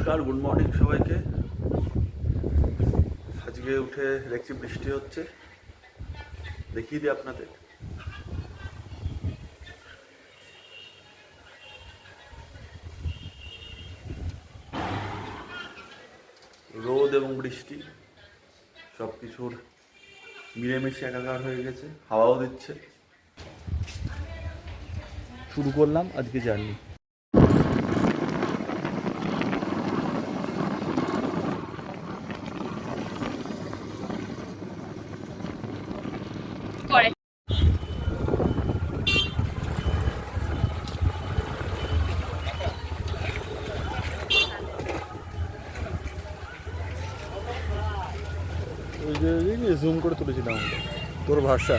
নমস্কার, good morning সবাইকে। আজকে উঠে দেখছি বৃষ্টি হচ্ছে, দেখিয়ে দিই আপনাদের। রোদ এবং বৃষ্টি সব কিছুর মিলেমিশে একাকার হয়ে গেছে, হাওয়াও দিচ্ছে। শুরু করলাম আজকে জার্নি। করে ওই যে জুম করে তুলেছিলাম তোর ভাষা।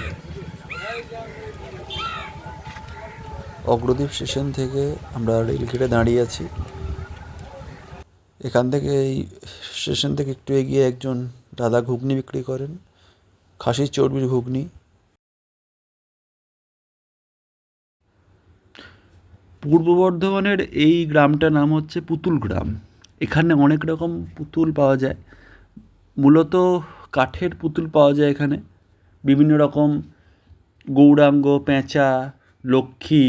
অগ্রদ্বীপ স্টেশন থেকে আমরা রেলগেটে দাঁড়িয়ে আছি। এখান থেকে এই স্টেশন থেকে একটু এগিয়ে একজন দাদা ঘুগনি বিক্রি করেন, খাসির চর্বির ঘুগনি। পূর্ব বর্ধমানের এই গ্রামটার নাম হচ্ছে পুতুল গ্রাম। এখানে অনেক রকম পুতুল পাওয়া যায়, মূলত কাঠের পুতুল পাওয়া যায় এখানে। বিভিন্ন রকম গৌরাঙ্গ, পেঁচা, লক্ষ্মী,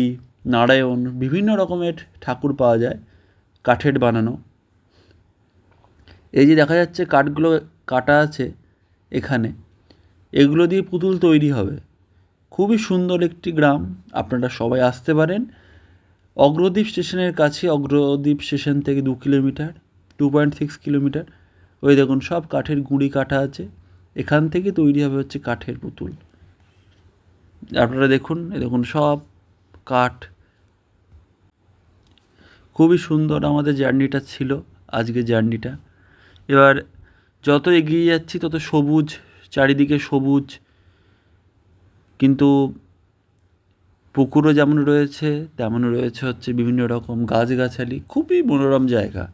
নারায়ণ, বিভিন্ন রকমের ঠাকুর পাওয়া যায় কাঠের বানানো। এই যে দেখা যাচ্ছে কাঠগুলো কাটা আছে এখানে, এগুলো দিয়ে পুতুল তৈরি হবে। খুবই সুন্দর একটি গ্রাম, আপনারা সবাই আসতে পারেন। অগ্রদ্বীপ স্টেশনের কাছে, অগ্রদ্বীপ স্টেশন থেকে 2 কিলোমিটার, 2.6 কিলোমিটার। ওই দেখুন সব কাঠের গুঁড়ি কাটা আছে, এখান থেকে তৈরি হবে হচ্ছে কাঠের পুতুল। আপনারা দেখুন, দেখুন সব কাঠ। খুবই সুন্দর আমাদের জার্নিটা ছিল, আজকে জার্নিটা। এবার যত এগিয়ে যাচ্ছি তত সবুজ, চারিদিকে সবুজ, কিন্তু পুকুরও যেমন রয়েছে তেমন রয়েছে হচ্ছে বিভিন্ন রকম গাছগাছালি। খুবই মনোরম জায়গা,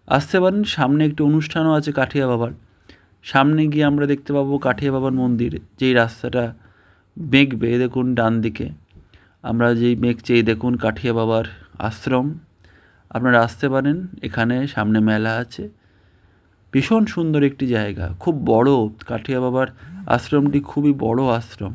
আসতে পারেন। সামনে একটি অনুষ্ঠানও আছে কাঠিয়া বাবার। সামনে গিয়ে আমরা দেখতে পাবো কাঠিয়া বাবার মন্দির। যেই রাস্তাটা মেঘবে, দেখুন ডান দিকে আমরা যেই মেঘছি, এই দেখুন কাঠিয়া বাবার আশ্রম। আপনারা আসতে পারেন, এখানে সামনে মেলা আছে। ভীষণ সুন্দর একটি জায়গা, খুব বড়। কাঠিয়া বাবার আশ্রমটি খুবই বড় আশ্রম।